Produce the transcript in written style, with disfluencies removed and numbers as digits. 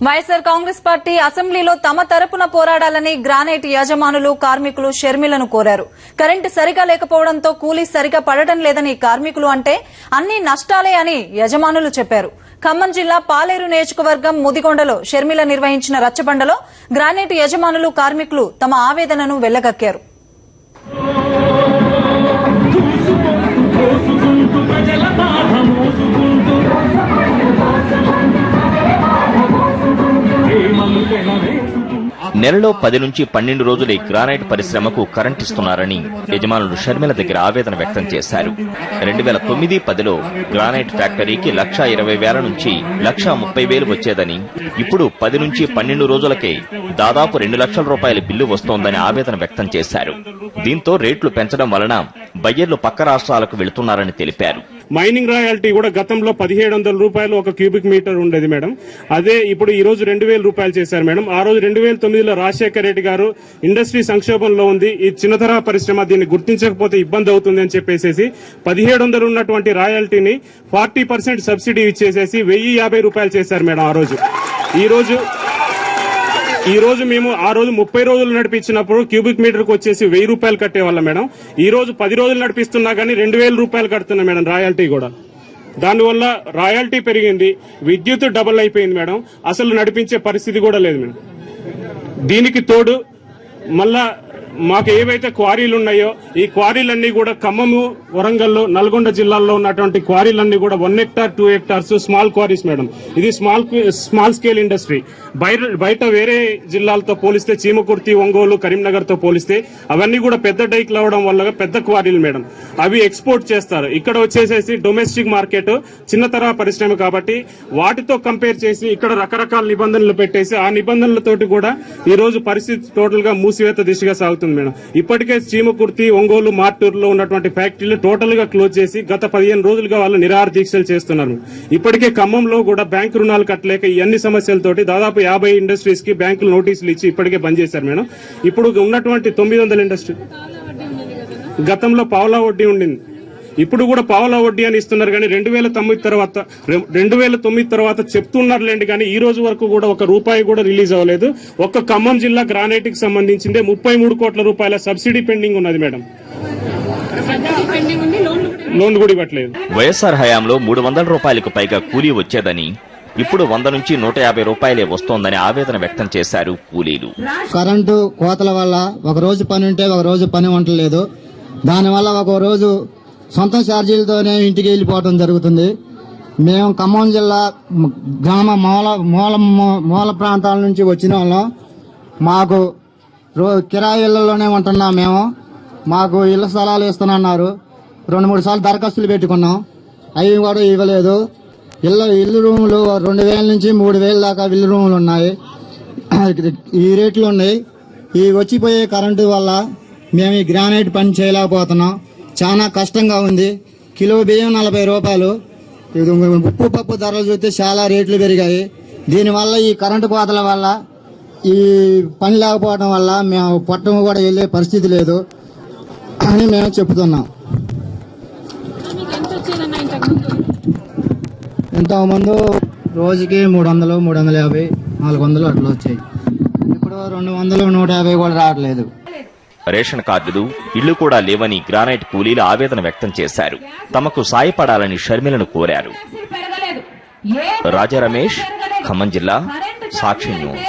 YSR Congress party అసెంబ్లీలో తమ తరపున పోరాడాలని గ్రానైట్ యజమానులు కార్మికులు షర్మిలను కోరారు. కరెంటు సరిగా లేకపోవడంతో కూలీ సరిగా పడటం లేదని కార్మికులు అంటే అన్ని నష్టాలే అని యజమానులు చెప్పారు. ఖమ్మం జిల్లా పాలేరు నియోజకవర్గం ముదిగొండలో షర్మిల నిర్వహించిన రచ్చబండలో గ్రానైట్ యజమానులు కార్మికులు తమ ఆవేదనను వెళ్లగక్కారు. నెలలో 10 నుంచి 12 రోజులే గ్రానైట్ పరిశ్రమకు కరెంట్ ఇస్తున్నారని యజమానులు షర్మిల దగ్గర ఆవేదన వ్యక్తం చేశారు. 2009-10లో గ్రానైట్ ఫ్యాక్టరీకి 1,20,000 నుంచి 1,30,000 వచ్చేదని, ఇప్పుడు 10 నుంచి 12 రోజులకే దాదాపు 2 లక్షల రూపాయల బిల్లు వస్తోందని ఆవేదన వ్యక్తం చేశారు. దీంతో రేట్లు పెంచడం వలన బయ్యర్లు పక్క రాష్ట్రాలకు వెళుతున్నారని తెలిపారు. మైనింగ్ రాయల్టీ కూడా గతంలో 1,700 రూపాయలు ఒక క్యూబిక్ మీటర్ ఉండేది మేడం. అదే ఇప్పుడు ఈ రోజు 2,000 రూపాయలు చేశారు మేడం. ఆ రోజు 2009లో రాజశేఖర రెడ్డి గారు ఇండస్ట్రీ సంక్షోభంలో ఉంది, ఈ చిన్న తరహా పరిశ్రమ దీన్ని గుర్తించకపోతే ఇబ్బంది అవుతుంది అని చెప్పేసి 1,700 ఉన్నటువంటి రాయల్టీని 40% సబ్సిడీ ఇచ్చేసేసి 1,050 రూపాయలు చేశారు మేడం. ఈ రోజు మేము ఆ రోజు 30 రోజులు నడిపించినప్పుడు క్యూబిక్ మీటర్ కు వచ్చేసి 1,000 రూపాయలు కట్టేవాళ్ళం మేడం. ఈ రోజు 10 రోజులు నడిపిస్తున్నా గానీ 2,000 రూపాయలు కడుతున్నాం మేడం రాయల్టీ కూడా. దానివల్ల రాయల్టీ పెరిగింది, విద్యుత్ డబుల్ అయిపోయింది మేడం. అసలు నడిపించే పరిస్థితి కూడా లేదు మేడం. దీనికి తోడు మళ్ళా మాకు ఏవైతే క్వారీలు ఉన్నాయో ఈ క్వారీలన్నీ కూడా ఖమ్మము, వరంగల్, నల్గొండ జిల్లాల్లో ఉన్నటువంటి క్వారీలన్నీ కూడా 1 hectare 2 hectares small queries madam. ఇది స్మాల్ స్కేల్ ఇండస్ట్రీ. బయట వేరే జిల్లాలతో పోలిస్తే చీమకుర్తి, ఒంగోలు, కరీంనగర్ తో పోలిస్తే అవన్నీ కూడా పెద్ద డైక్లు అవడం వల్ల పెద్ద క్వారీలు మేడం. అవి ఎక్స్పోర్ట్ చేస్తారు. ఇక్కడ వచ్చేసేసి డొమెస్టిక్ మార్కెట్ చిన్న తరహా పరిశ్రమ కాబట్టి వాటితో కంపేర్ చేసి ఇక్కడ రకరకాల నిబంధనలు పెట్టేసి ఆ నిబంధనలతోటి కూడా ఈ రోజు పరిస్థితి టోటల్ గా మూసివేత దిశగా సాగుతుంది మేడం. ఇప్పటికే చీమకుర్తి, ఒంగోలు, మార్టూరులో ఉన్నటువంటి ఫ్యాక్టరీలు టోటల్ గా క్లోజ్ చేసి గత 15 రోజులుగా వాళ్ళు నిరాహార దీక్షలు చేస్తున్నారు. ఇప్పటికే ఖమ్మంలో కూడా బ్యాంకు రుణాలు కట్టలేక ఈ అన్ని సమస్యలతోటి దాదాపు 50 ఇండస్ట్రీస్ కి బ్యాంకులు నోటీసులు ఇచ్చి ఇప్పటికే బంద్ చేశారు మేడం. ఇప్పుడు ఉన్నటువంటి 900 ఇండస్ట్రీ గతంలో పావలా వడ్డీ ఉండింది, ఇప్పుడు కూడా పావలా వడ్డీ అని ఇస్తున్నారు. కానీ 2009 తర్వాత చెప్తున్నారులేండి, కానీ ఈ రోజు వరకు కూడా 1 రూపాయి కూడా రిలీజ్ అవ్వలేదు. ఒక్క ఖమ్మం జిల్లా గ్రానైట్ కి సంబంధించిందే 33 కోట్ల రూపాయల సబ్సిడీ పెండింగ్ ఉన్నది మేడం. లోన్ కూడా ఇవ్వట్లేదు. వైఎస్ఆర్ హయాంలో 300 రూపాయలకు పైగా కూలీ వచ్చేదని, ఇప్పుడు 100 నుంచి 150 రూపాయలే వస్తోందని ఆవేదన వ్యక్తం చేశారు కూలీలు. కరెంటు కోతల వల్ల ఒక రోజు పని ఉంటే ఒక రోజు పని ఉండలేదు. దానివల్ల ఒక రోజు సొంత ఛార్జీలతోనే ఇంటికి వెళ్లిపోవడం జరుగుతుంది. మేము ఖమ్మం జిల్లా గ్రామ మూల ప్రాంతాల నుంచి వచ్చిన వాళ్ళం. మాకు కిరాయి ఇళ్లలోనే ఉంటున్నాం. మాకు ఇళ్ల స్థలాలు ఇస్తున్నారు. 2-3 సార్లు దరఖాస్తులు పెట్టుకున్నాం, అవి కూడా ఇవ్వలేదు. ఇల్లు రూములు 2,000 నుంచి 3,000 దాకా ఇల్లు రూములు ఉన్నాయి. ఈ రేట్లు ఉన్నాయి. ఈ వచ్చిపోయే కరెంటు వల్ల మేము ఈ గ్రానైట్ పని చేయలేకపోతున్నాం. చాలా కష్టంగా ఉంది. కిలో బియ్యం 40 రూపాయలు. ఉప్పు పప్పు ధరలు చూస్తే చాలా రేట్లు పెరిగాయి. దీనివల్ల ఈ కరెంటు కోతల వల్ల ఈ పని లేకపోవడం వల్ల మేము పట్టం కూడా వెళ్లే పరిస్థితి లేదు అని మేము చెప్తున్నాం. ఇంతకుముందు రోజుకి 300, 350, 400 అట్లా వచ్చాయి. ఇప్పుడు 200, 150 కూడా రావట్లేదు. రేషన్ కార్డులు, ఇళ్లు కూడా లేవని గ్రానైట్ కూలీలు ఆవేదన వ్యక్తం చేశారు. తమకు సాయపడాలని షర్మిలను కోరారు. రాజా రమేష్, ఖమ్మం జిల్లా, సాక్షి న్యూస్.